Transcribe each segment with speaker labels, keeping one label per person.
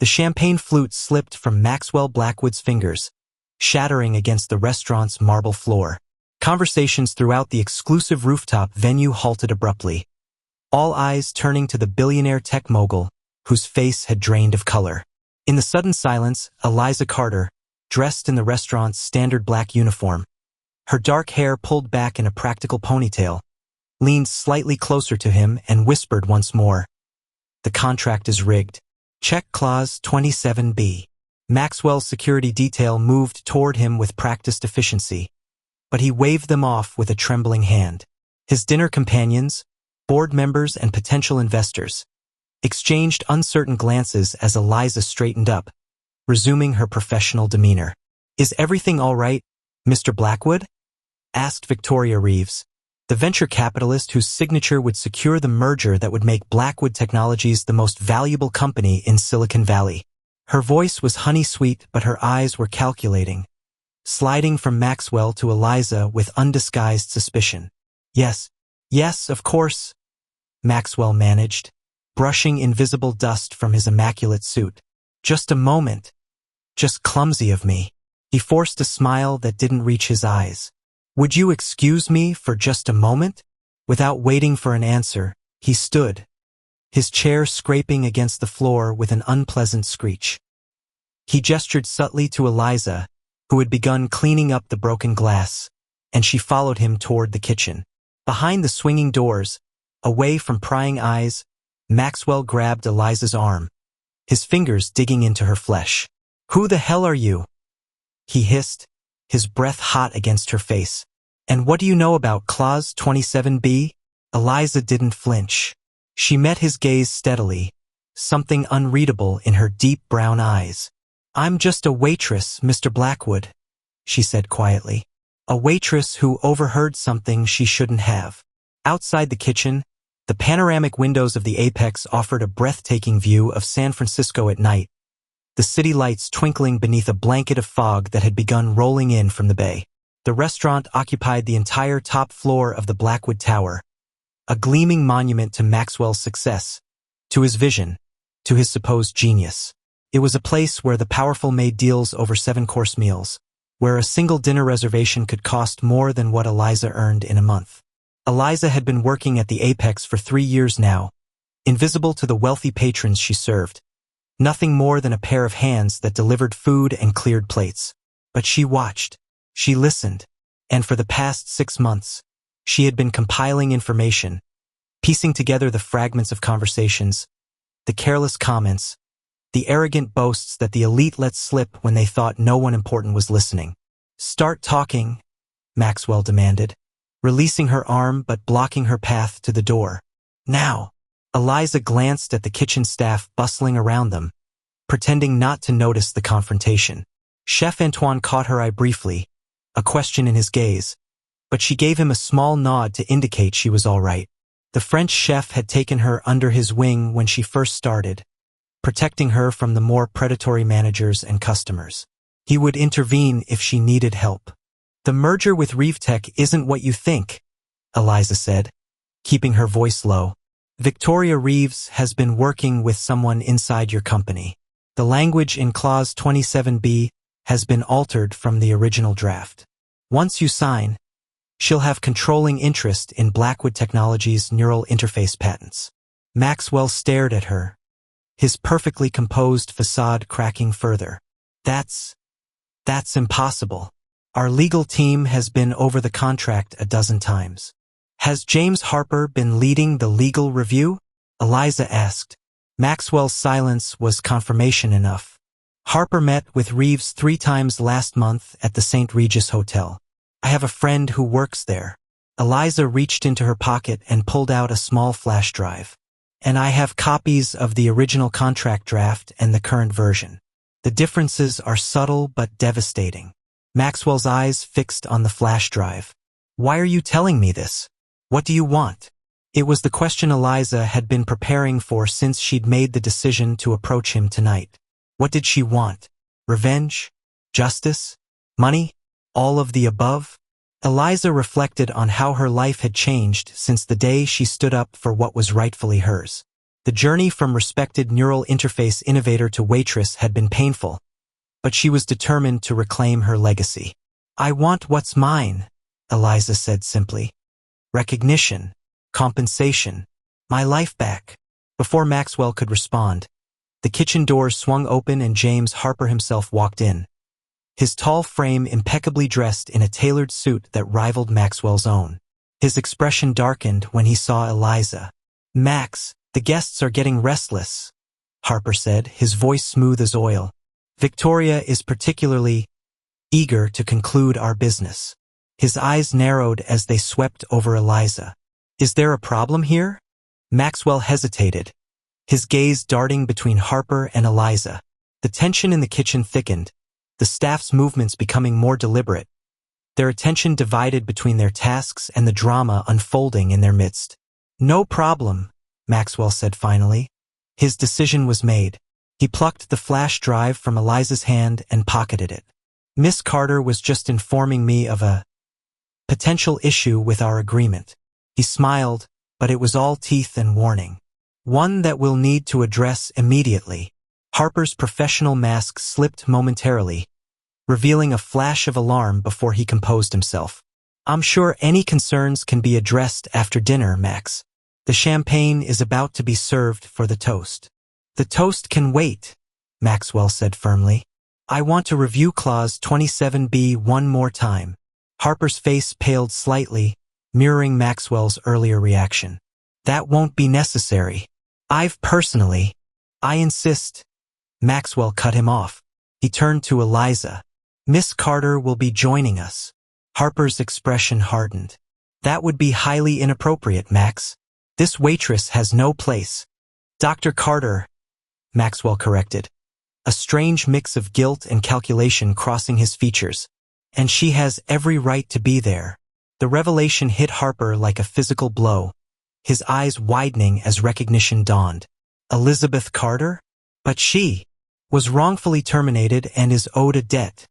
Speaker 1: The champagne flute slipped from Maxwell Blackwood's fingers, shattering against the restaurant's marble floor. Conversations throughout the exclusive rooftop venue halted abruptly, all eyes turning to the billionaire tech mogul, whose face had drained of color. In the sudden silence, Eliza Carter, dressed in the restaurant's standard black uniform, her dark hair pulled back in a practical ponytail, leaned slightly closer to him and whispered once more, "The contract is rigged. Check clause 27B. Maxwell's security detail moved toward him with practiced efficiency, but he waved them off with a trembling hand. His dinner companions, board members and potential investors, exchanged uncertain glances as Eliza straightened up, resuming her professional demeanor. "Is everything all right, Mr. Blackwood?" asked Victoria Reeves, the venture capitalist whose signature would secure the merger that would make Blackwood Technologies the most valuable company in Silicon Valley. Her voice was honey-sweet, but her eyes were calculating, sliding from Maxwell to Eliza with undisguised suspicion. Yes, of course," Maxwell managed, brushing invisible dust from his immaculate suit. "Just a moment. Just clumsy of me." He forced a smile that didn't reach his eyes. "Would you excuse me for just a moment?" Without waiting for an answer, he stood, his chair scraping against the floor with an unpleasant screech. He gestured subtly to Eliza, who had begun cleaning up the broken glass, and she followed him toward the kitchen. Behind the swinging doors, away from prying eyes, Maxwell grabbed Eliza's arm, his fingers digging into her flesh. "Who the hell are you?" he hissed, his breath hot against her face. "And what do you know about Clause 27B? Eliza didn't flinch. She met his gaze steadily, something unreadable in her deep brown eyes. "I'm just a waitress, Mr. Blackwood," she said quietly. A waitress who overheard something she shouldn't have. Outside the kitchen, the panoramic windows of the Apex offered a breathtaking view of San Francisco at night, the city lights twinkling beneath a blanket of fog that had begun rolling in from the bay. The restaurant occupied the entire top floor of the Blackwood Tower, a gleaming monument to Maxwell's success, to his vision, to his supposed genius. It was a place where the powerful made deals over 7-course meals, where a single dinner reservation could cost more than what Eliza earned in a month. Eliza had been working at the Apex for 3 years now, invisible to the wealthy patrons she served, nothing more than a pair of hands that delivered food and cleared plates. But she watched, she listened, and for the past 6 months, she had been compiling information, piecing together the fragments of conversations, the careless comments, the arrogant boasts that the elite let slip when they thought no one important was listening. "Start talking," Maxwell demanded, releasing her arm but blocking her path to the door. "Now." Eliza glanced at the kitchen staff bustling around them, pretending not to notice the confrontation. Chef Antoine caught her eye briefly, a question in his gaze, but she gave him a small nod to indicate she was all right. The French chef had taken her under his wing when she first started, protecting her from the more predatory managers and customers. He would intervene if she needed help. "The merger with Reeves isn't what you think," Eliza said, keeping her voice low. "Victoria Reeves has been working with someone inside your company. The language in Clause 27B has been altered from the original draft. Once you sign, she'll have controlling interest in Blackwood Technologies' neural interface patents." Maxwell stared at her, his perfectly composed facade cracking further. That's impossible. Our legal team has been over the contract a dozen times." "Has James Harper been leading the legal review?" Eliza asked. Maxwell's silence was confirmation enough. "Harper met with Reeves 3 times last month at the St. Regis Hotel. I have a friend who works there." Eliza reached into her pocket and pulled out a small flash drive. "And I have copies of the original contract draft and the current version. The differences are subtle but devastating." Maxwell's eyes fixed on the flash drive. "Why are you telling me this? What do you want?" It was the question Eliza had been preparing for since she'd made the decision to approach him tonight. What did she want? Revenge? Justice? Money? All of the above? Eliza reflected on how her life had changed since the day she stood up for what was rightfully hers. The journey from respected neural interface innovator to waitress had been painful, but she was determined to reclaim her legacy. "I want what's mine," Eliza said simply. "Recognition, compensation, my life back." Before Maxwell could respond, the kitchen doors swung open and James Harper himself walked in, his tall frame impeccably dressed in a tailored suit that rivaled Maxwell's own. His expression darkened when he saw Eliza. "Max, the guests are getting restless," Harper said, his voice smooth as oil. "Victoria is particularly eager to conclude our business." His eyes narrowed as they swept over Eliza. "Is there a problem here?" Maxwell hesitated, his gaze darting between Harper and Eliza. The tension in the kitchen thickened, the staff's movements becoming more deliberate, their attention divided between their tasks and the drama unfolding in their midst. "No problem," Maxwell said finally. His decision was made. He plucked the flash drive from Eliza's hand and pocketed it. "Miss Carter was just informing me of a potential issue with our agreement." He smiled, but it was all teeth and warning. "One that we'll need to address immediately." Harper's professional mask slipped momentarily, revealing a flash of alarm before he composed himself. "I'm sure any concerns can be addressed after dinner, Max. The champagne is about to be served for the toast." "The toast can wait," Maxwell said firmly. "I want to review Clause 27B one more time." Harper's face paled slightly, mirroring Maxwell's earlier reaction. "That won't be necessary. I insist." Maxwell cut him off. He turned to Eliza. "Miss Carter will be joining us." Harper's expression hardened. "That would be highly inappropriate, Max. This waitress has no place." "Dr. Carter," Maxwell corrected, a strange mix of guilt and calculation crossing his features. "And she has every right to be there." The revelation hit Harper like a physical blow, his eyes widening as recognition dawned. Elizabeth Carter? But she was wrongfully terminated and is owed a debt,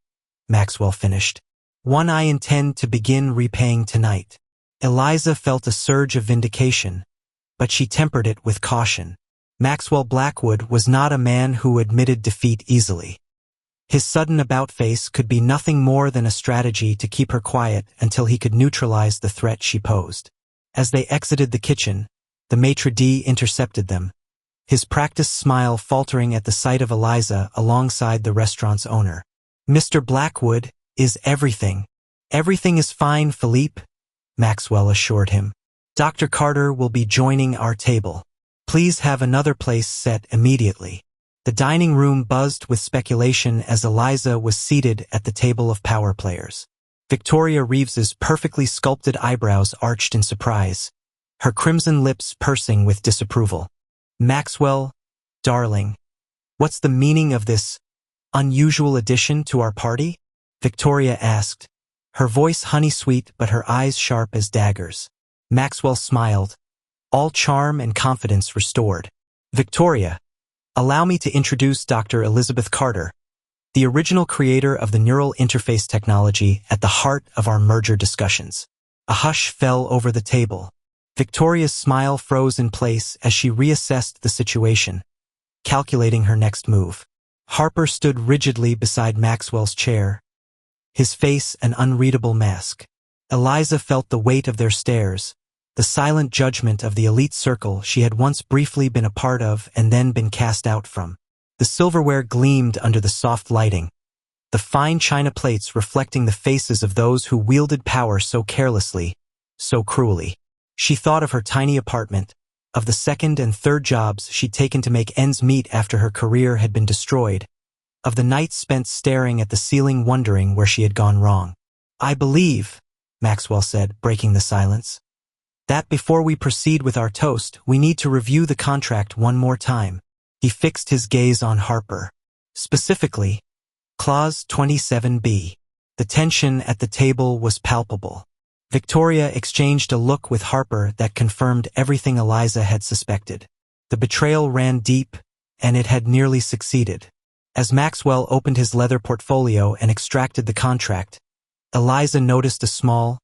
Speaker 1: Maxwell finished. "One I intend to begin repaying tonight." Eliza felt a surge of vindication, but she tempered it with caution. Maxwell Blackwood was not a man who admitted defeat easily. His sudden about-face could be nothing more than a strategy to keep her quiet until he could neutralize the threat she posed. As they exited the kitchen, the maitre d' intercepted them, his practiced smile faltering at the sight of Eliza alongside the restaurant's owner. "Mr. Blackwood, is everything?" "Everything is fine, Philippe," Maxwell assured him. "Dr. Carter will be joining our table. Please have another place set immediately." The dining room buzzed with speculation as Eliza was seated at the table of power players. Victoria Reeves's perfectly sculpted eyebrows arched in surprise, her crimson lips pursing with disapproval. "Maxwell, darling, what's the meaning of this unusual addition to our party?" Victoria asked, her voice honey-sweet but her eyes sharp as daggers. Maxwell smiled, all charm and confidence restored. "Victoria, allow me to introduce Dr. Elizabeth Carter, the original creator of the neural interface technology at the heart of our merger discussions." A hush fell over the table. Victoria's smile froze in place as she reassessed the situation, calculating her next move. Harper stood rigidly beside Maxwell's chair, his face an unreadable mask. Eliza felt the weight of their stares, the silent judgment of the elite circle she had once briefly been a part of and then been cast out from. The silverware gleamed under the soft lighting, the fine china plates reflecting the faces of those who wielded power so carelessly, so cruelly. She thought of her tiny apartment, of the second and third jobs she'd taken to make ends meet after her career had been destroyed, of the nights spent staring at the ceiling wondering where she had gone wrong. "I believe," Maxwell said, breaking the silence, "that before we proceed with our toast, we need to review the contract one more time." He fixed his gaze on Harper. Specifically, Clause 27B. The tension at the table was palpable. Victoria exchanged a look with Harper that confirmed everything Eliza had suspected. The betrayal ran deep, and it had nearly succeeded. As Maxwell opened his leather portfolio and extracted the contract, Eliza noticed a small,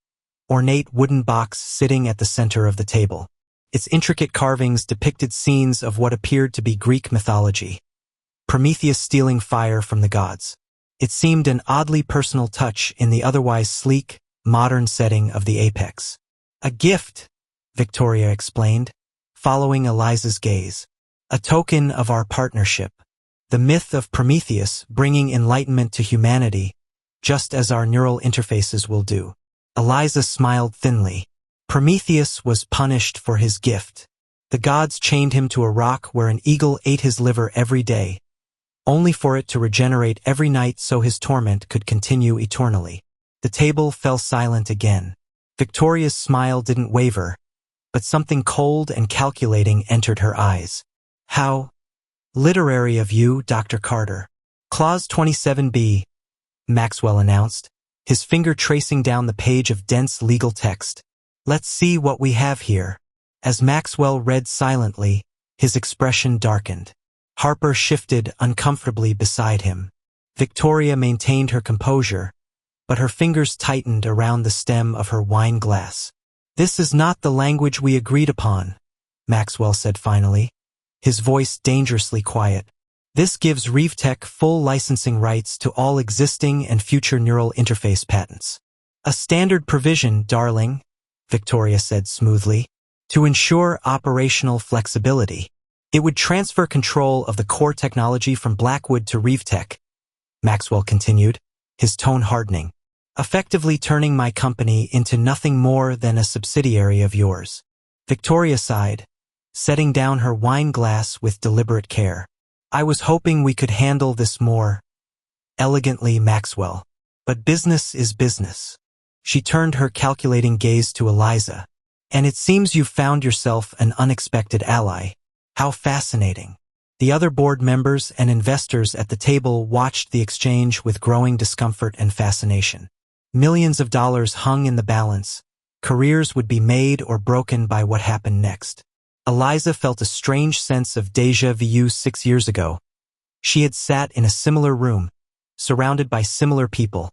Speaker 1: ornate wooden box sitting at the center of the table. Its intricate carvings depicted scenes of what appeared to be Greek mythology. Prometheus stealing fire from the gods. It seemed an oddly personal touch in the otherwise sleek, modern setting of the Apex. A gift, Victoria explained, following Eliza's gaze. A token of our partnership. The myth of Prometheus bringing enlightenment to humanity, just as our neural interfaces will do. Eliza smiled thinly. Prometheus was punished for his gift. The gods chained him to a rock where an eagle ate his liver every day, only for it to regenerate every night so his torment could continue eternally. The table fell silent again. Victoria's smile didn't waver, but something cold and calculating entered her eyes. How literary of you, Dr. Carter. Clause 27B, Maxwell announced, his finger tracing down the page of dense legal text. Let's see what we have here. As Maxwell read silently, his expression darkened. Harper shifted uncomfortably beside him. Victoria maintained her composure, but her fingers tightened around the stem of her wine glass. This is not the language we agreed upon, Maxwell said finally, his voice dangerously quiet. This gives ReveTech full licensing rights to all existing and future neural interface patents. A standard provision, darling, Victoria said smoothly, to ensure operational flexibility. It would transfer control of the core technology from Blackwood to ReveTech, Maxwell continued, his tone hardening, effectively turning my company into nothing more than a subsidiary of yours. Victoria sighed, setting down her wine glass with deliberate care. I was hoping we could handle this more elegantly, Maxwell, but business is business. She turned her calculating gaze to Eliza. And it seems you've found yourself an unexpected ally. How fascinating. The other board members and investors at the table watched the exchange with growing discomfort and fascination. Millions of dollars hung in the balance. Careers would be made or broken by what happened next. Eliza felt a strange sense of déjà vu 6 years ago. She had sat in a similar room, surrounded by similar people,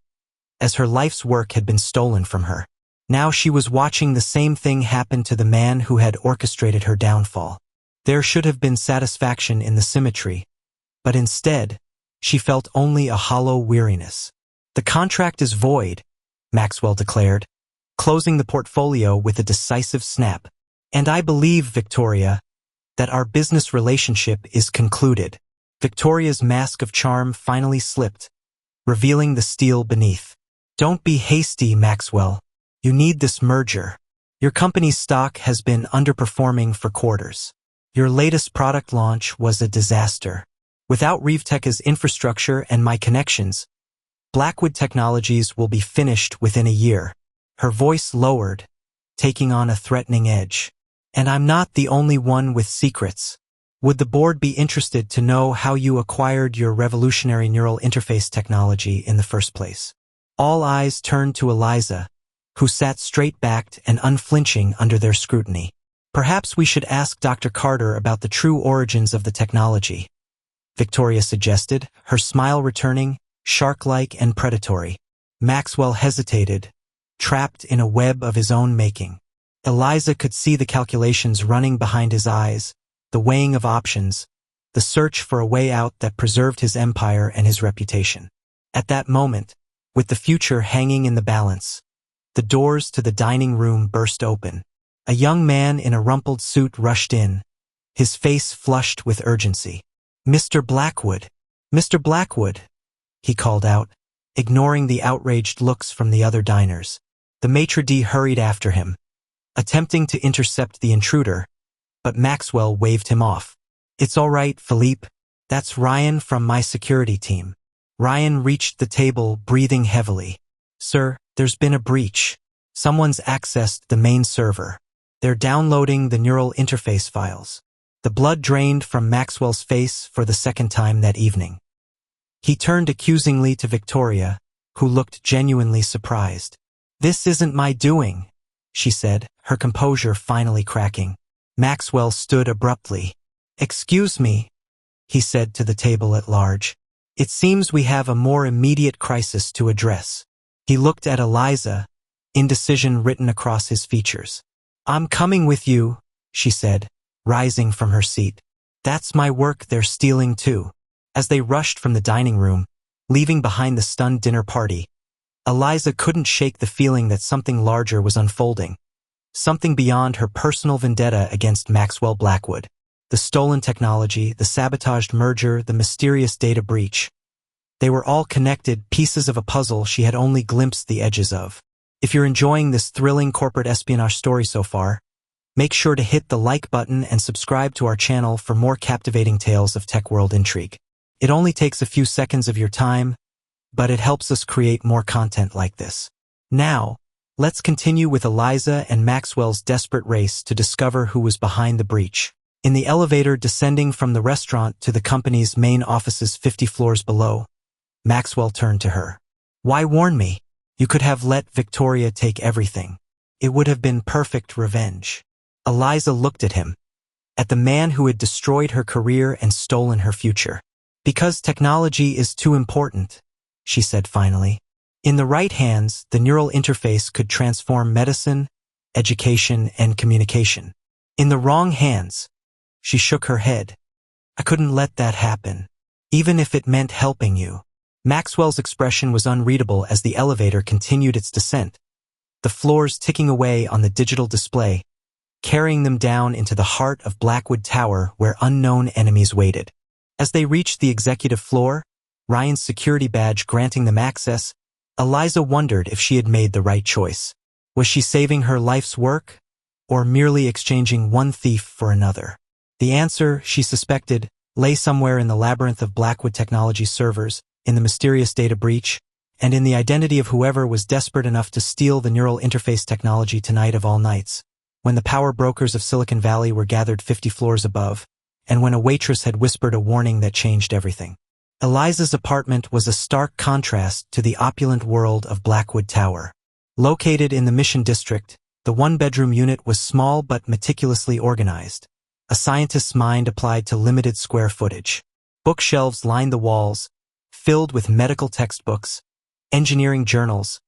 Speaker 1: as her life's work had been stolen from her. Now she was watching the same thing happen to the man who had orchestrated her downfall. There should have been satisfaction in the symmetry, but instead, she felt only a hollow weariness. The contract is void, Maxwell declared, closing the portfolio with a decisive snap. And I believe, Victoria, that our business relationship is concluded. Victoria's mask of charm finally slipped, revealing the steel beneath. Don't be hasty, Maxwell. You need this merger. Your company's stock has been underperforming for quarters. Your latest product launch was a disaster. Without ReveTech's infrastructure and my connections, Blackwood Technologies will be finished within a year. Her voice lowered, taking on a threatening edge. And I'm not the only one with secrets. Would the board be interested to know how you acquired your revolutionary neural interface technology in the first place? All eyes turned to Eliza, who sat straight-backed and unflinching under their scrutiny. Perhaps we should ask Dr. Carter about the true origins of the technology, Victoria suggested, her smile returning, shark-like and predatory. Maxwell hesitated, trapped in a web of his own making. Eliza could see the calculations running behind his eyes, the weighing of options, the search for a way out that preserved his empire and his reputation. At that moment, with the future hanging in the balance, the doors to the dining room burst open. A young man in a rumpled suit rushed in, his face flushed with urgency. Mr. Blackwood, Mr. Blackwood, he called out, ignoring the outraged looks from the other diners. The maitre d' hurried after him, attempting to intercept the intruder, but Maxwell waved him off. It's all right, Philippe. That's Ryan from my security team. Ryan reached the table, breathing heavily. Sir, there's been a breach. Someone's accessed the main server. They're downloading the neural interface files. The blood drained from Maxwell's face for the second time that evening. He turned accusingly to Victoria, who looked genuinely surprised. This isn't my doing, she said, her composure finally cracking. Maxwell stood abruptly. Excuse me, he said to the table at large. It seems we have a more immediate crisis to address. He looked at Eliza, indecision written across his features. I'm coming with you, she said, rising from her seat. That's my work they're stealing too. As they rushed from the dining room, leaving behind the stunned dinner party, Eliza couldn't shake the feeling that something larger was unfolding. Something beyond her personal vendetta against Maxwell Blackwood. The stolen technology, the sabotaged merger, the mysterious data breach. They were all connected pieces of a puzzle she had only glimpsed the edges of. If you're enjoying this thrilling corporate espionage story so far, make sure to hit the like button and subscribe to our channel for more captivating tales of tech world intrigue. It only takes a few seconds of your time, but it helps us create more content like this. Now, let's continue with Eliza and Maxwell's desperate race to discover who was behind the breach. In the elevator descending from the restaurant to the company's main offices 50 floors below, Maxwell turned to her. Why warn me? You could have let Victoria take everything. It would have been perfect revenge. Eliza looked at him, at the man who had destroyed her career and stolen her future. Because technology is too important, she said finally. In the right hands, the neural interface could transform medicine, education, and communication. In the wrong hands, she shook her head. I couldn't let that happen, even if it meant helping you. Maxwell's expression was unreadable as the elevator continued its descent, the floors ticking away on the digital display, carrying them down into the heart of Blackwood Tower where unknown enemies waited. As they reached the executive floor, Ryan's security badge granting them access, Eliza wondered if she had made the right choice. Was she saving her life's work, or merely exchanging one thief for another? The answer, she suspected, lay somewhere in the labyrinth of Blackwood Technology servers, in the mysterious data breach, and in the identity of whoever was desperate enough to steal the neural interface technology tonight of all nights, when the power brokers of Silicon Valley were gathered 50 floors above, and when a waitress had whispered a warning that changed everything. Eliza's apartment was a stark contrast to the opulent world of Blackwood Tower. Located in the Mission District, the one-bedroom unit was small but meticulously organized, a scientist's mind applied to limited square footage. Bookshelves lined the walls, filled with medical textbooks, engineering journals,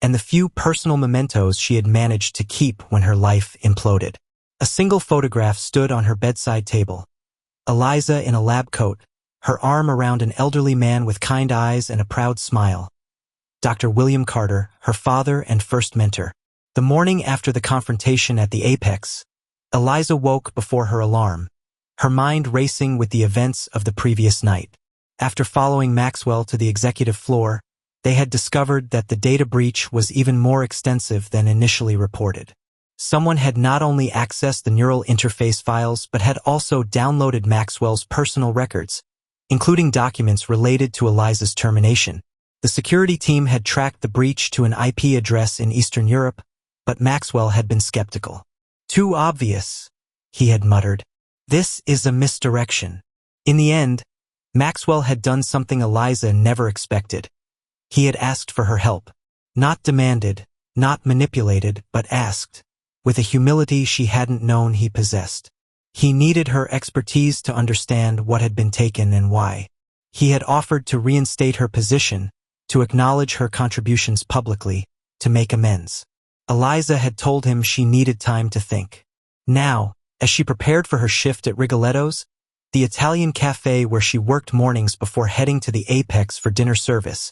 Speaker 1: and the few personal mementos she had managed to keep when her life imploded. A single photograph stood on her bedside table. Eliza in a lab coat, her arm around an elderly man with kind eyes and a proud smile. Dr. William Carter, her father and first mentor. The morning after the confrontation at the Apex, Eliza woke before her alarm, her mind racing with the events of the previous night. After following Maxwell to the executive floor, they had discovered that the data breach was even more extensive than initially reported. Someone had not only accessed the neural interface files but had also downloaded Maxwell's personal records, including documents related to Eliza's termination. The security team had tracked the breach to an IP address in Eastern Europe, but Maxwell had been skeptical. Too obvious, he had muttered. This is a misdirection. In the end, Maxwell had done something Eliza never expected. He had asked for her help. Not demanded, not manipulated, but asked, with a humility she hadn't known he possessed. He needed her expertise to understand what had been taken and why. He had offered to reinstate her position, to acknowledge her contributions publicly, to make amends. Eliza had told him she needed time to think. Now, as she prepared for her shift at Rigoletto's, the Italian cafe where she worked mornings before heading to the Apex for dinner service,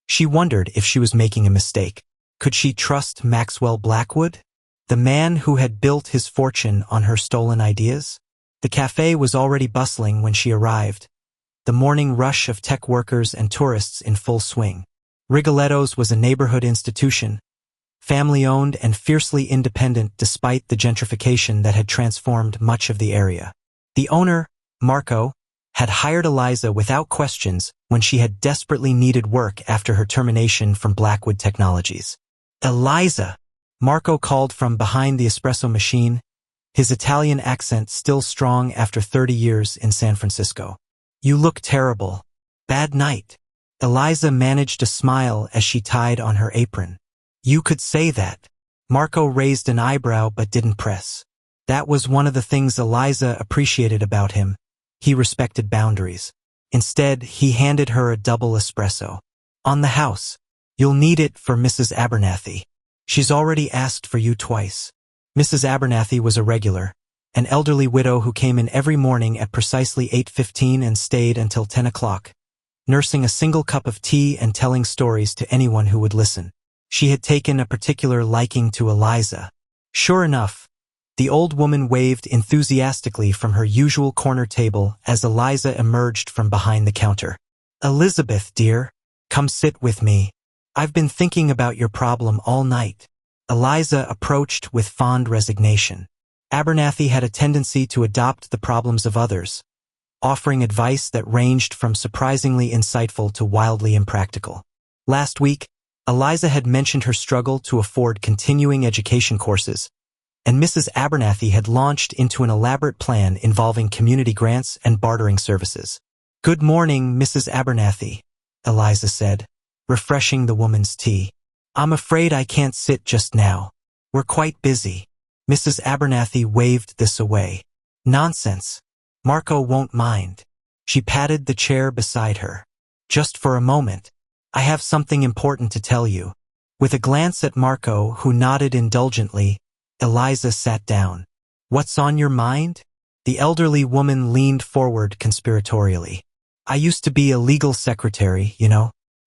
Speaker 1: she wondered if she was making a mistake. Could she trust Maxwell Blackwood, the man who had built his fortune on her stolen ideas? The cafe was already bustling when she arrived, the morning rush of tech workers and tourists in full swing. Rigoletto's was a neighborhood institution, family-owned and fiercely independent despite the gentrification that had transformed much of the area. The owner, Marco, had hired Eliza without questions when she had desperately needed work after her termination from Blackwood Technologies. Eliza, Marco called from behind the espresso machine, his Italian accent still strong after 30 years in San Francisco. You look terrible. Bad night. Eliza managed a smile as she tied on her apron. You could say that. Marco raised an eyebrow but didn't press. That was one of the things Eliza appreciated about him. He respected boundaries. Instead, he handed her a double espresso. On the house. You'll need it for Mrs. Abernathy. She's already asked for you twice. Mrs. Abernathy was a regular, an elderly widow who came in every morning at precisely 8:15 and stayed until 10 o'clock, nursing a single cup of tea and telling stories to anyone who would listen. She had taken a particular liking to Eliza. Sure enough, the old woman waved enthusiastically from her usual corner table as Eliza emerged from behind the counter. "Elizabeth, dear, come sit with me. I've been thinking about your problem all night." Eliza approached with fond resignation. Abernathy had a tendency to adopt the problems of others, offering advice that ranged from surprisingly insightful to wildly impractical. Last week, Eliza had mentioned her struggle to afford continuing education courses, and Mrs. Abernathy had launched into an elaborate plan involving community grants and bartering services. "Good morning, Mrs. Abernathy," Eliza said, refreshing the woman's tea. "I'm afraid I can't sit just now. We're quite busy." Mrs. Abernathy waved this away. "Nonsense. Marco won't mind." She patted the chair beside her. "Just for a moment. I have something important to tell you." With a glance at Marco, who nodded indulgently, Eliza sat down. "What's on your mind?" The elderly woman leaned forward conspiratorially. "I used to be a legal secretary,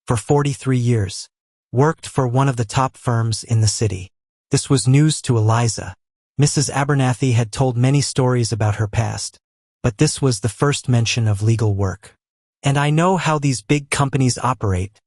Speaker 1: for 43 years. Worked for one of the top firms in the city." This was news to Eliza. Mrs. Abernathy had told many stories about her past, but this was the first mention of legal work. "And I know how these big companies operate,"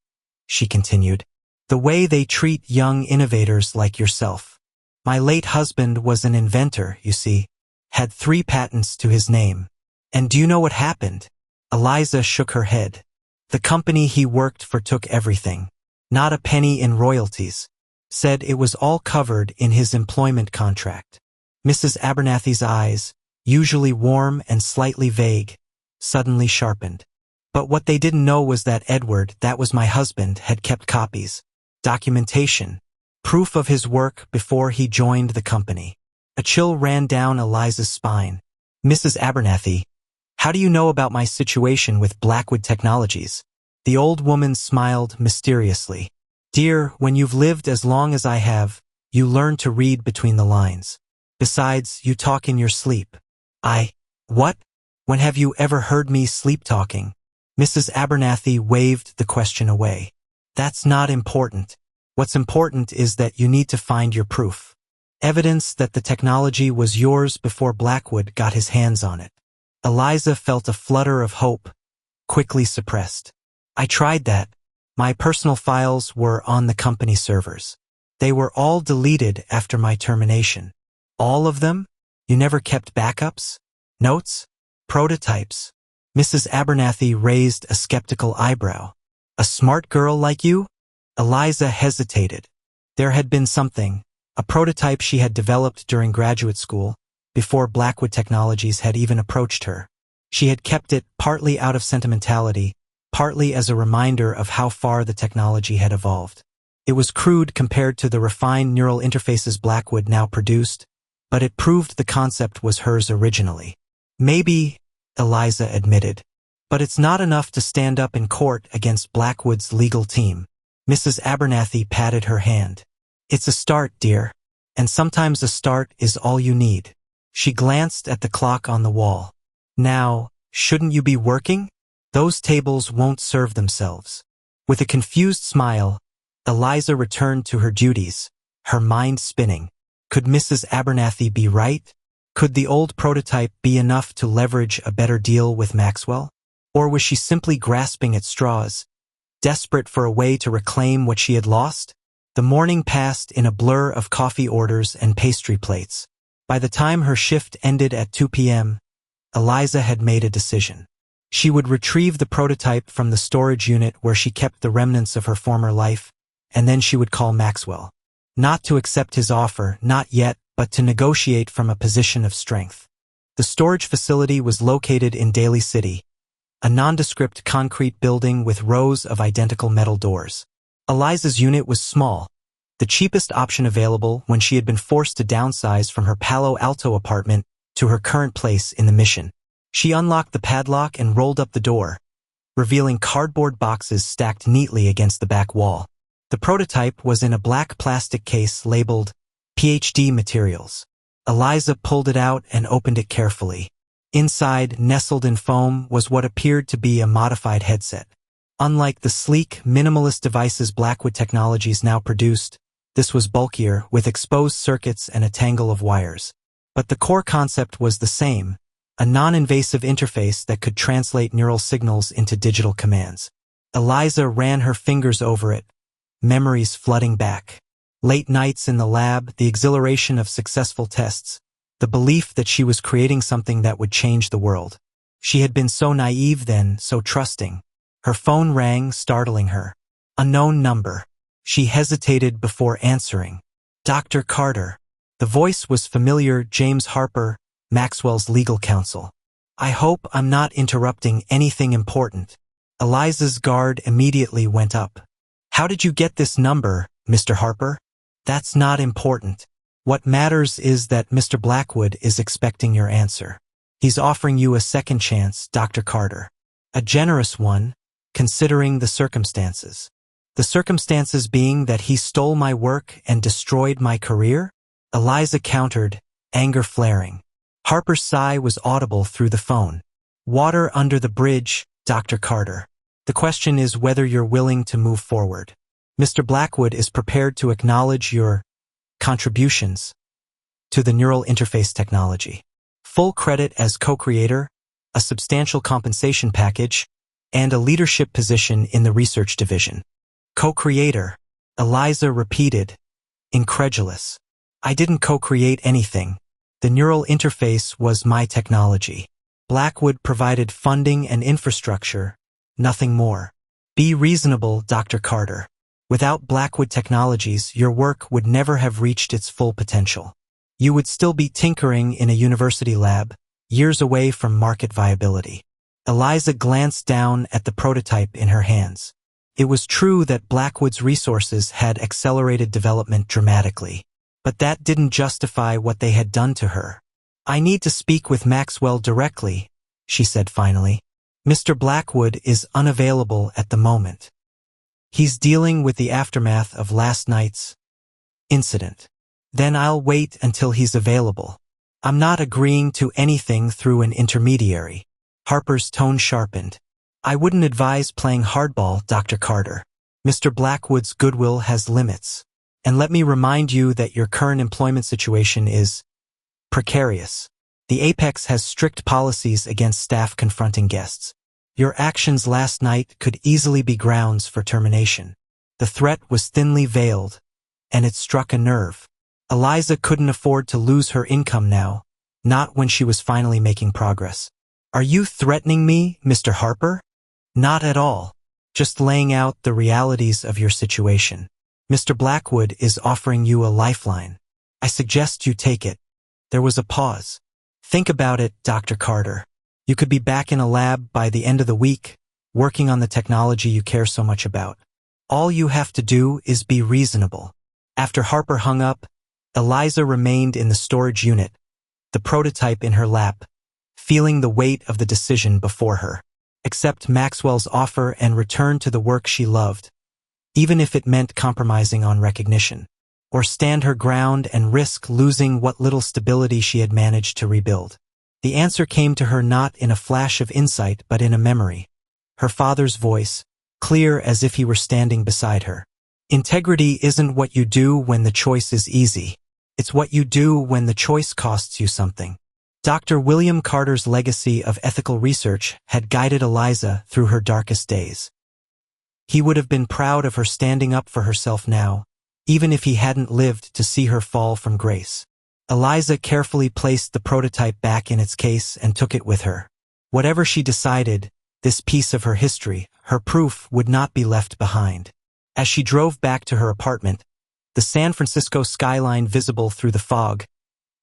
Speaker 1: she continued. "The way they treat young innovators like yourself. My late husband was an inventor, you see, had 3 patents to his name. And do you know what happened?" Eliza shook her head. "The company he worked for took everything. Not a penny in royalties. Said it was all covered in his employment contract." Mrs. Abernathy's eyes, usually warm and slightly vague, suddenly sharpened. "But what they didn't know was that Edward, that was my husband, had kept copies, documentation, proof of his work before he joined the company." A chill ran down Eliza's spine. "Mrs. Abernathy, how do you know about my situation with Blackwood Technologies?" The old woman smiled mysteriously. "Dear, when you've lived as long as I have, you learn to read between the lines. Besides, you talk in your sleep." What? When have you ever heard me sleep-talking?" Mrs. Abernathy waved the question away. "That's not important. What's important is that you need to find your proof. Evidence that the technology was yours before Blackwood got his hands on it." Eliza felt a flutter of hope, quickly suppressed. "I tried that. My personal files were on the company servers. They were all deleted after my termination." "All of them? You never kept backups? Notes? Prototypes?" Mrs. Abernathy raised a skeptical eyebrow. "A smart girl like you?" Eliza hesitated. There had been something, a prototype she had developed during graduate school, before Blackwood Technologies had even approached her. She had kept it partly out of sentimentality, partly as a reminder of how far the technology had evolved. It was crude compared to the refined neural interfaces Blackwood now produced, but it proved the concept was hers originally. "Maybe," Eliza admitted, "but it's not enough to stand up in court against Blackwood's legal team." Mrs. Abernathy patted her hand. "It's a start, dear, and sometimes a start is all you need." She glanced at the clock on the wall. "Now, shouldn't you be working? Those tables won't serve themselves." With a confused smile, Eliza returned to her duties, her mind spinning. Could Mrs. Abernathy be right? Could the old prototype be enough to leverage a better deal with Maxwell? Or was she simply grasping at straws, desperate for a way to reclaim what she had lost? The morning passed in a blur of coffee orders and pastry plates. By the time her shift ended at 2 p.m., Eliza had made a decision. She would retrieve the prototype from the storage unit where she kept the remnants of her former life, and then she would call Maxwell. Not to accept his offer, not yet, but to negotiate from a position of strength. The storage facility was located in Daly City, a nondescript concrete building with rows of identical metal doors. Eliza's unit was small, the cheapest option available when she had been forced to downsize from her Palo Alto apartment to her current place in the Mission. She unlocked the padlock and rolled up the door, revealing cardboard boxes stacked neatly against the back wall. The prototype was in a black plastic case labeled PhD materials. Eliza pulled it out and opened it carefully. Inside, nestled in foam, was what appeared to be a modified headset. Unlike the sleek, minimalist devices Blackwood Technologies now produced, this was bulkier, with exposed circuits and a tangle of wires. But the core concept was the same, a non-invasive interface that could translate neural signals into digital commands. Eliza ran her fingers over it, memories flooding back. Late nights in the lab, the exhilaration of successful tests, the belief that she was creating something that would change the world. She had been so naive then, so trusting. Her phone rang, startling her. Unknown number. She hesitated before answering. Dr. Carter. The voice was familiar. James Harper, Maxwell's legal counsel. I hope I'm not interrupting anything important. Eliza's guard immediately went up. How did you get this number, Mr. Harper? That's not important. What matters is that Mr. Blackwood is expecting your answer. He's offering you a second chance, Dr. Carter. A generous one, considering the circumstances. The circumstances being that he stole my work and destroyed my career? Eliza countered, anger flaring. Harper's sigh was audible through the phone. Water under the bridge, Dr. Carter. The question is whether you're willing to move forward. Mr. Blackwood is prepared to acknowledge your contributions to the neural interface technology. Full credit as co-creator, a substantial compensation package, and a leadership position in the research division. Co-creator, Eliza repeated, incredulous. I didn't co-create anything. The neural interface was my technology. Blackwood provided funding and infrastructure, nothing more. Be reasonable, Dr. Carter. Without Blackwood Technologies, your work would never have reached its full potential. You would still be tinkering in a university lab, years away from market viability. Eliza glanced down at the prototype in her hands. It was true that Blackwood's resources had accelerated development dramatically, but that didn't justify what they had done to her. I need to speak with Maxwell directly, she said finally. Mr. Blackwood is unavailable at the moment. He's dealing with the aftermath of last night's incident. Then I'll wait until he's available. I'm not agreeing to anything through an intermediary. Harper's tone sharpened. I wouldn't advise playing hardball, Dr. Carter. Mr. Blackwood's goodwill has limits. And let me remind you that your current employment situation is precarious. The Apex has strict policies against staff confronting guests. Your actions last night could easily be grounds for termination. The threat was thinly veiled, and it struck a nerve. Eliza couldn't afford to lose her income now, not when she was finally making progress. Are you threatening me, Mr. Harper? Not at all. Just laying out the realities of your situation. Mr. Blackwood is offering you a lifeline. I suggest you take it. There was a pause. Think about it, Dr. Carter. You could be back in a lab by the end of the week, working on the technology you care so much about. All you have to do is be reasonable. After Harper hung up, Eliza remained in the storage unit, the prototype in her lap, feeling the weight of the decision before her. Accept Maxwell's offer and return to the work she loved, even if it meant compromising on recognition, or stand her ground and risk losing what little stability she had managed to rebuild. The answer came to her not in a flash of insight but in a memory. Her father's voice, clear as if he were standing beside her. Integrity isn't what you do when the choice is easy. It's what you do when the choice costs you something. Dr. William Carter's legacy of ethical research had guided Eliza through her darkest days. He would have been proud of her standing up for herself now, even if he hadn't lived to see her fall from grace. Eliza carefully placed the prototype back in its case and took it with her. Whatever she decided, this piece of her history, her proof, would not be left behind. As she drove back to her apartment, the San Francisco skyline visible through the fog,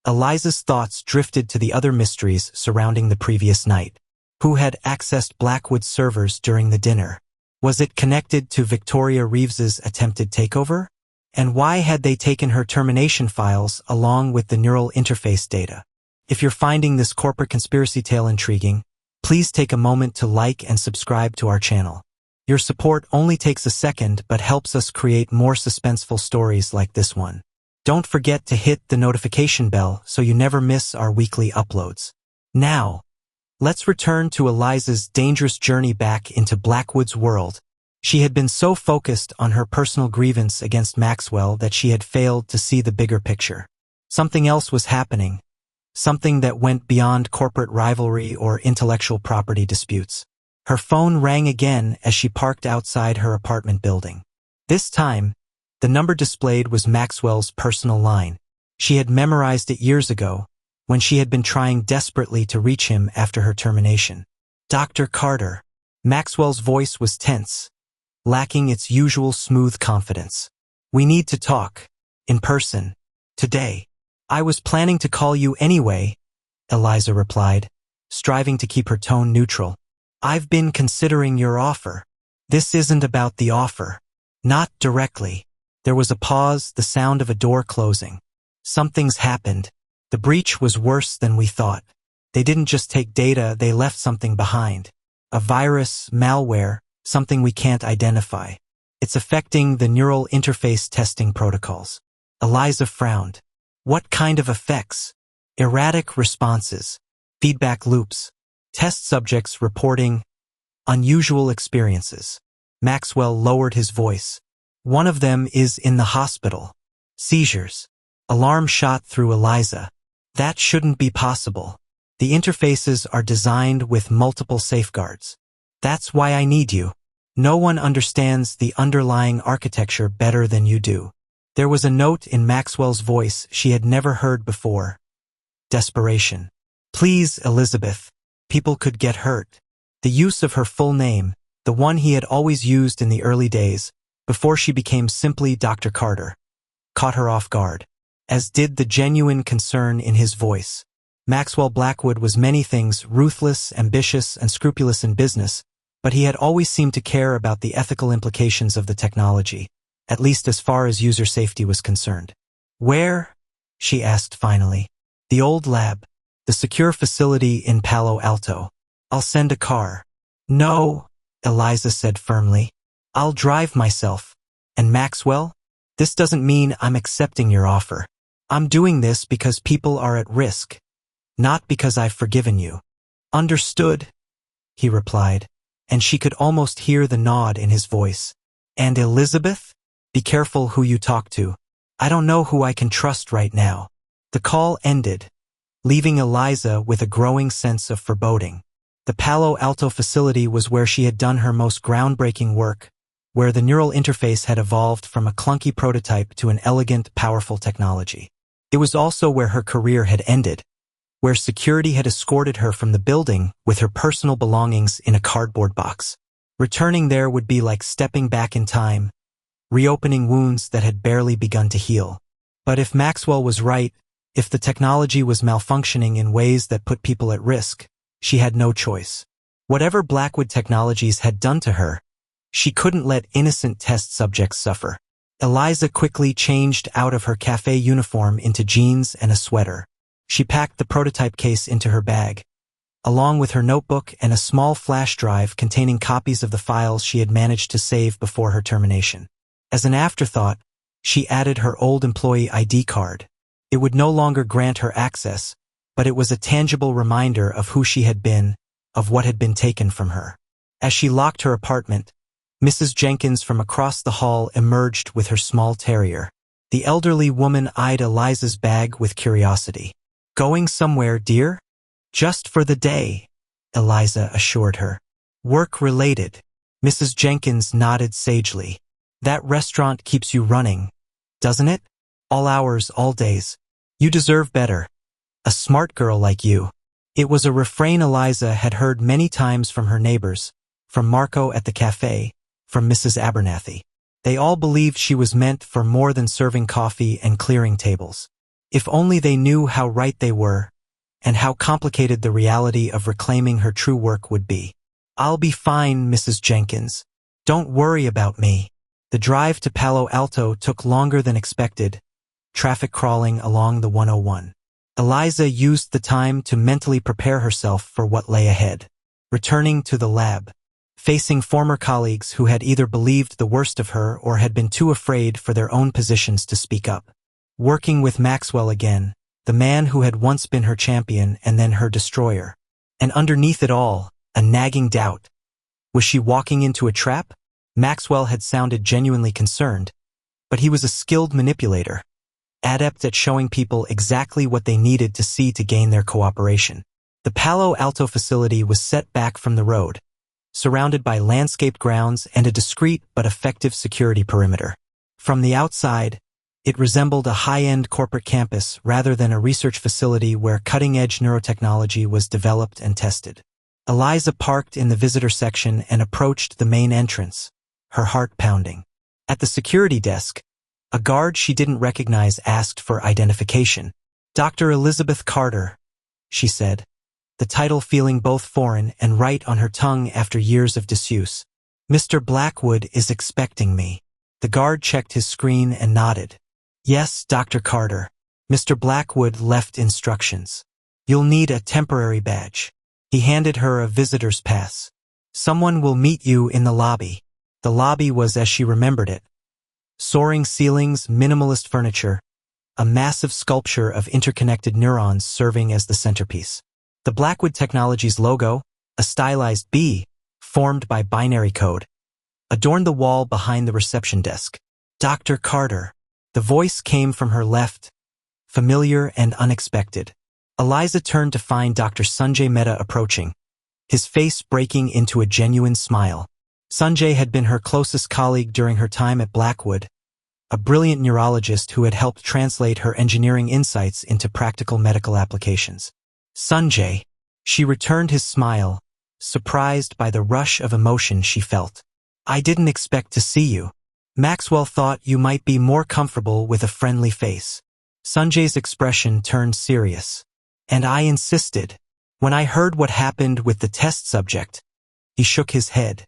Speaker 1: Eliza's thoughts drifted to the other mysteries surrounding the previous night. Who had accessed Blackwood's servers during the dinner? Was it connected to Victoria Reeves's attempted takeover? And why had they taken her termination files along with the neural interface data? If you're finding this corporate conspiracy tale intriguing, please take a moment to like and subscribe to our channel. Your support only takes a second but helps us create more suspenseful stories like this one. Don't forget to hit the notification bell so you never miss our weekly uploads. Now, let's return to Eliza's dangerous journey back into Blackwood's world. She had been so focused on her personal grievance against Maxwell that she had failed to see the bigger picture. Something else was happening, something that went beyond corporate rivalry or intellectual property disputes. Her phone rang again as she parked outside her apartment building. This time, the number displayed was Maxwell's personal line. She had memorized it years ago, when she had been trying desperately to reach him after her termination. Dr. Carter. Maxwell's voice was tense, lacking its usual smooth confidence. We need to talk. In person. Today. I was planning to call you anyway, Eliza replied, striving to keep her tone neutral. I've been considering your offer. This isn't about the offer. Not directly. There was a pause, the sound of a door closing. Something's happened. The breach was worse than we thought. They didn't just take data, they left something behind. A virus, malware, something we can't identify. It's affecting the neural interface testing protocols. Eliza frowned. What kind of effects? Erratic responses. Feedback loops. Test subjects reporting unusual experiences. Maxwell lowered his voice. One of them is in the hospital. Seizures. Alarm shot through Eliza. That shouldn't be possible. The interfaces are designed with multiple safeguards. That's why I need you. No one understands the underlying architecture better than you do. There was a note in Maxwell's voice she had never heard before. Desperation. Please, Elizabeth. People could get hurt. The use of her full name, the one he had always used in the early days, before she became simply Dr. Carter, caught her off guard, as did the genuine concern in his voice. Maxwell Blackwood was many things, ruthless, ambitious, and scrupulous in business, but he had always seemed to care about the ethical implications of the technology, at least as far as user safety was concerned. Where? She asked finally. The old lab. The secure facility in Palo Alto. I'll send a car. No, Eliza said firmly. I'll drive myself. And Maxwell? This doesn't mean I'm accepting your offer. I'm doing this because people are at risk, not because I've forgiven you. Understood, he replied, and she could almost hear the nod in his voice. And Elizabeth? Be careful who you talk to. I don't know who I can trust right now. The call ended, leaving Eliza with a growing sense of foreboding. The Palo Alto facility was where she had done her most groundbreaking work, where the neural interface had evolved from a clunky prototype to an elegant, powerful technology. It was also where her career had ended, where security had escorted her from the building with her personal belongings in a cardboard box. Returning there would be like stepping back in time, reopening wounds that had barely begun to heal. But if Maxwell was right, if the technology was malfunctioning in ways that put people at risk, she had no choice. Whatever Blackwood Technologies had done to her, she couldn't let innocent test subjects suffer. Eliza quickly changed out of her cafe uniform into jeans and a sweater. She packed the prototype case into her bag, along with her notebook and a small flash drive containing copies of the files she had managed to save before her termination. As an afterthought, she added her old employee ID card. It would no longer grant her access, but it was a tangible reminder of who she had been, of what had been taken from her. As she locked her apartment, Mrs. Jenkins from across the hall emerged with her small terrier. The elderly woman eyed Eliza's bag with curiosity. Going somewhere, dear? Just for the day, Eliza assured her. Work-related. Mrs. Jenkins nodded sagely. That restaurant keeps you running, doesn't it? All hours, all days. You deserve better. A smart girl like you. It was a refrain Eliza had heard many times from her neighbors, from Marco at the cafe, from Mrs. Abernathy. They all believed she was meant for more than serving coffee and clearing tables. If only they knew how right they were, and how complicated the reality of reclaiming her true work would be. I'll be fine, Mrs. Jenkins. Don't worry about me. The drive to Palo Alto took longer than expected, traffic crawling along the 101. Eliza used the time to mentally prepare herself for what lay ahead. Returning to the lab, facing former colleagues who had either believed the worst of her or had been too afraid for their own positions to speak up. Working with Maxwell again, the man who had once been her champion and then her destroyer. And underneath it all, a nagging doubt. Was she walking into a trap? Maxwell had sounded genuinely concerned, but he was a skilled manipulator, adept at showing people exactly what they needed to see to gain their cooperation. The Palo Alto facility was set back from the road, surrounded by landscaped grounds and a discreet but effective security perimeter. From the outside, it resembled a high-end corporate campus rather than a research facility where cutting-edge neurotechnology was developed and tested. Eliza parked in the visitor section and approached the main entrance, her heart pounding. At the security desk, a guard she didn't recognize asked for identification. "Dr. Elizabeth Carter," she said, the title feeling both foreign and right on her tongue after years of disuse. "Mr. Blackwood is expecting me." The guard checked his screen and nodded. "Yes, Dr. Carter. Mr. Blackwood left instructions. You'll need a temporary badge." He handed her a visitor's pass. "Someone will meet you in the lobby." The lobby was as she remembered it. Soaring ceilings, minimalist furniture, a massive sculpture of interconnected neurons serving as the centerpiece. The Blackwood Technologies logo, a stylized B, formed by binary code, adorned the wall behind the reception desk. "Dr. Carter." The voice came from her left, familiar and unexpected. Eliza turned to find Dr. Sanjay Mehta approaching, his face breaking into a genuine smile. Sanjay had been her closest colleague during her time at Blackwood, a brilliant neurologist who had helped translate her engineering insights into practical medical applications. "Sanjay," she returned his smile, surprised by the rush of emotion she felt. "I didn't expect to see you. Maxwell thought you might be more comfortable with a friendly face." Sanjay's expression turned serious. "And I insisted. When I heard what happened with the test subject." He shook his head.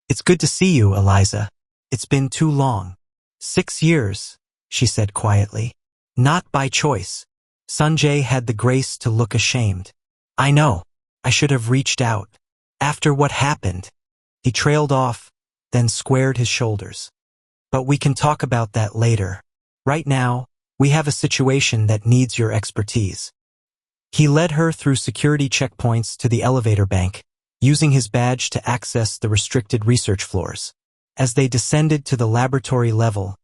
Speaker 1: "It's good to see you, Eliza. It's been too long." 6 years, she said quietly. "Not by choice." Sanjay had the grace to look ashamed. "I know. I should have reached out. After what happened." He trailed off, then squared his shoulders. "But we can talk about that later. Right now, we have a situation that needs your expertise." He led her through security checkpoints to the elevator bank, using his badge to access the restricted research floors. As they descended to the laboratory level,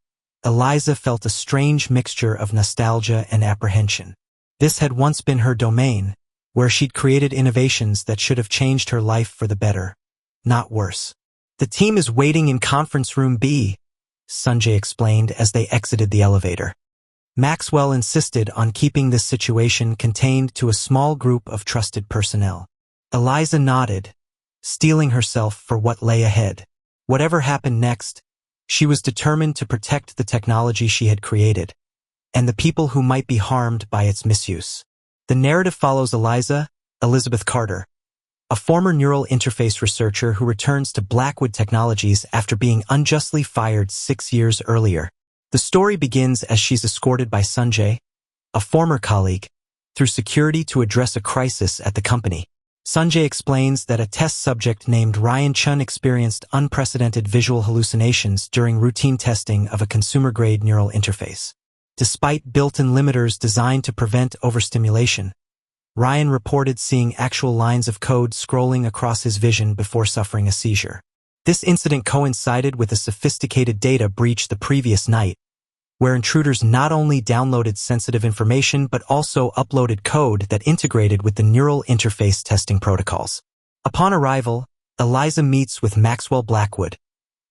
Speaker 1: Eliza felt a strange mixture of nostalgia and apprehension. This had once been her domain, where she'd created innovations that should have changed her life for the better, not worse. "The team is waiting in conference room B," Sanjay explained as they exited the elevator. Maxwell insisted on keeping this situation contained to a small group of trusted personnel. Eliza nodded, steeling herself for what lay ahead. Whatever happened next, she was determined to protect the technology she had created, and the people who might be harmed by its misuse. The narrative follows Eliza, Elizabeth Carter, a former neural interface researcher who returns to Blackwood Technologies after being unjustly fired 6 years earlier. The story begins as she's escorted by Sanjay, a former colleague, through security to address a crisis at the company. Sanjay explains that a test subject named Ryan Chun experienced unprecedented visual hallucinations during routine testing of a consumer-grade neural interface. Despite built-in limiters designed to prevent overstimulation, Ryan reported seeing actual lines of code scrolling across his vision before suffering a seizure. This incident coincided with a sophisticated data breach the previous night, where intruders not only downloaded sensitive information but also uploaded code that integrated with the neural interface testing protocols. Upon arrival, Eliza meets with Maxwell Blackwood,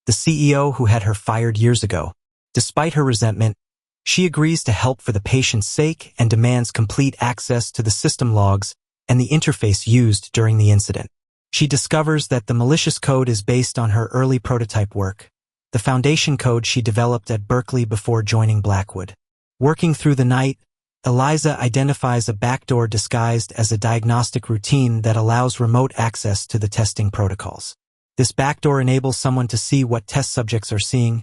Speaker 1: the CEO who had her fired years ago. Despite her resentment, she agrees to help for the patient's sake and demands complete access to the system logs and the interface used during the incident. She discovers that the malicious code is based on her early prototype work, the foundation code she developed at Berkeley before joining Blackwood. Working through the night, Eliza identifies a backdoor disguised as a diagnostic routine that allows remote access to the testing protocols. This backdoor enables someone to see what test subjects are seeing,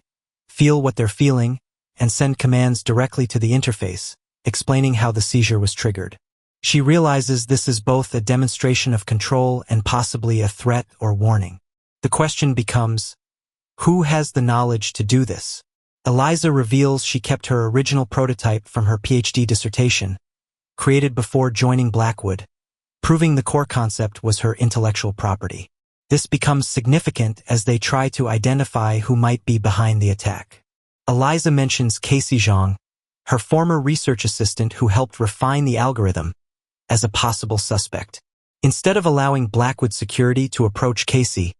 Speaker 1: feel what they're feeling, and send commands directly to the interface, explaining how the seizure was triggered. She realizes this is both a demonstration of control and possibly a threat or warning. The question becomes, who has the knowledge to do this? Eliza reveals she kept her original prototype from her PhD dissertation, created before joining Blackwood, proving the core concept was her intellectual property. This becomes significant as they try to identify who might be behind the attack. Eliza mentions Casey Zhang, her former research assistant who helped refine the algorithm, as a possible suspect. Instead of allowing Blackwood security to approach Casey,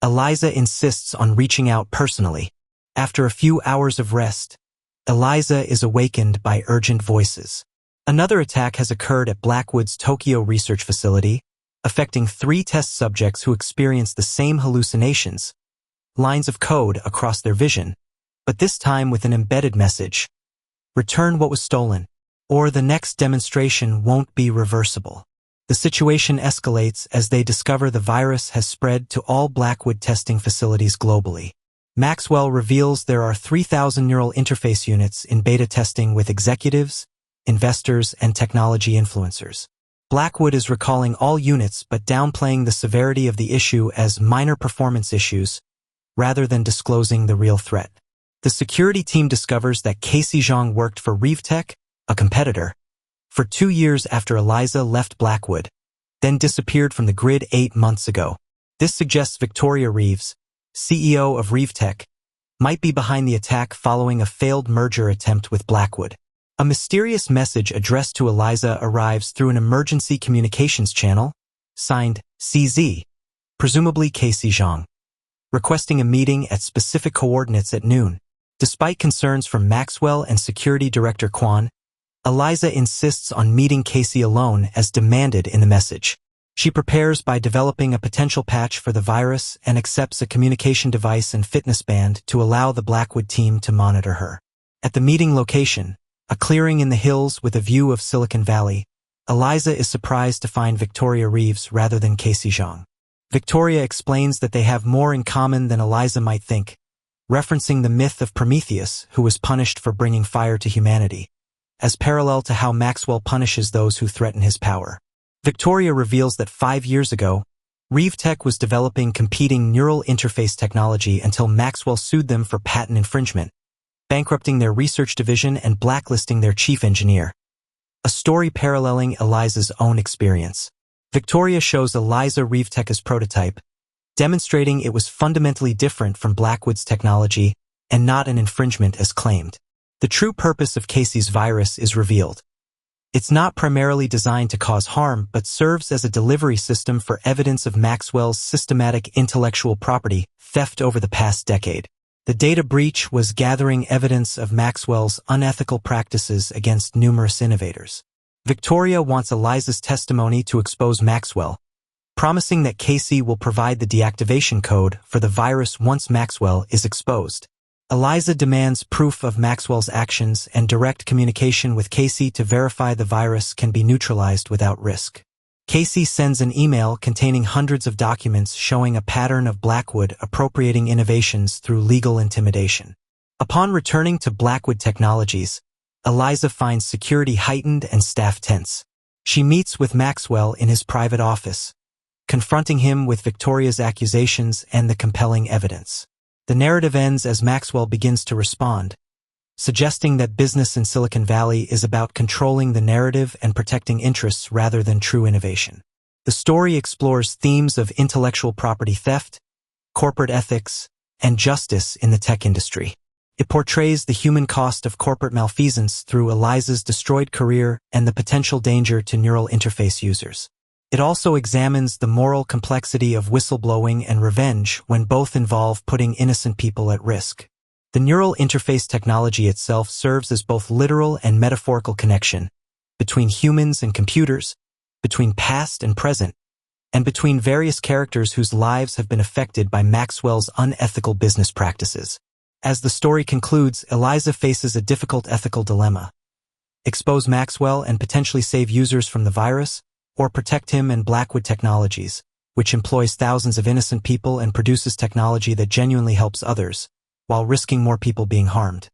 Speaker 1: Eliza insists on reaching out personally. After a few hours of rest, Eliza is awakened by urgent voices. Another attack has occurred at Blackwood's Tokyo research facility, affecting 3 test subjects who experience the same hallucinations, lines of code across their vision, but this time with an embedded message: return what was stolen, or the next demonstration won't be reversible. The situation escalates as they discover the virus has spread to all Blackwood testing facilities globally. Maxwell reveals there are 3,000 neural interface units in beta testing with executives, investors, and technology influencers. Blackwood is recalling all units but downplaying the severity of the issue as minor performance issues, rather than disclosing the real threat. The security team discovers that Casey Zhang worked for Reeves, a competitor, for 2 years after Eliza left Blackwood, then disappeared from the grid 8 months ago. This suggests Victoria Reeves, CEO of Reeves, might be behind the attack following a failed merger attempt with Blackwood. A mysterious message addressed to Eliza arrives through an emergency communications channel, signed CZ, presumably Casey Zhang, requesting a meeting at specific coordinates at noon. Despite concerns from Maxwell and Security Director Quan, Eliza insists on meeting Casey alone as demanded in the message. She prepares by developing a potential patch for the virus and accepts a communication device and fitness band to allow the Blackwood team to monitor her. At the meeting location, a clearing in the hills with a view of Silicon Valley, Eliza is surprised to find Victoria Reeves rather than Casey Zhang. Victoria explains that they have more in common than Eliza might think, referencing the myth of Prometheus, who was punished for bringing fire to humanity, as parallel to how Maxwell punishes those who threaten his power. Victoria reveals that 5 years ago, Reeves was developing competing neural interface technology until Maxwell sued them for patent infringement, bankrupting their research division and blacklisting their chief engineer. A story paralleling Eliza's own experience. Victoria shows Eliza Reeves' prototype, demonstrating it was fundamentally different from Blackwood's technology and not an infringement as claimed. The true purpose of Casey's virus is revealed. It's not primarily designed to cause harm but serves as a delivery system for evidence of Maxwell's systematic intellectual property theft over the past decade. The data breach was gathering evidence of Maxwell's unethical practices against numerous innovators. Victoria wants Eliza's testimony to expose Maxwell, promising that Casey will provide the deactivation code for the virus once Maxwell is exposed. Eliza demands proof of Maxwell's actions and direct communication with Casey to verify the virus can be neutralized without risk. Casey sends an email containing hundreds of documents showing a pattern of Blackwood appropriating innovations through legal intimidation. Upon returning to Blackwood Technologies, Eliza finds security heightened and staff tense. She meets with Maxwell in his private office, confronting him with Victoria's accusations and the compelling evidence. The narrative ends as Maxwell begins to respond, suggesting that business in Silicon Valley is about controlling the narrative and protecting interests rather than true innovation. The story explores themes of intellectual property theft, corporate ethics, and justice in the tech industry. It portrays the human cost of corporate malfeasance through Eliza's destroyed career and the potential danger to neural interface users. It also examines the moral complexity of whistleblowing and revenge when both involve putting innocent people at risk. The neural interface technology itself serves as both literal and metaphorical connection between humans and computers, between past and present, and between various characters whose lives have been affected by Maxwell's unethical business practices. As the story concludes, Eliza faces a difficult ethical dilemma: expose Maxwell and potentially save users from the virus, or protect him and Blackwood Technologies, which employs thousands of innocent people and produces technology that genuinely helps others, while risking more people being harmed.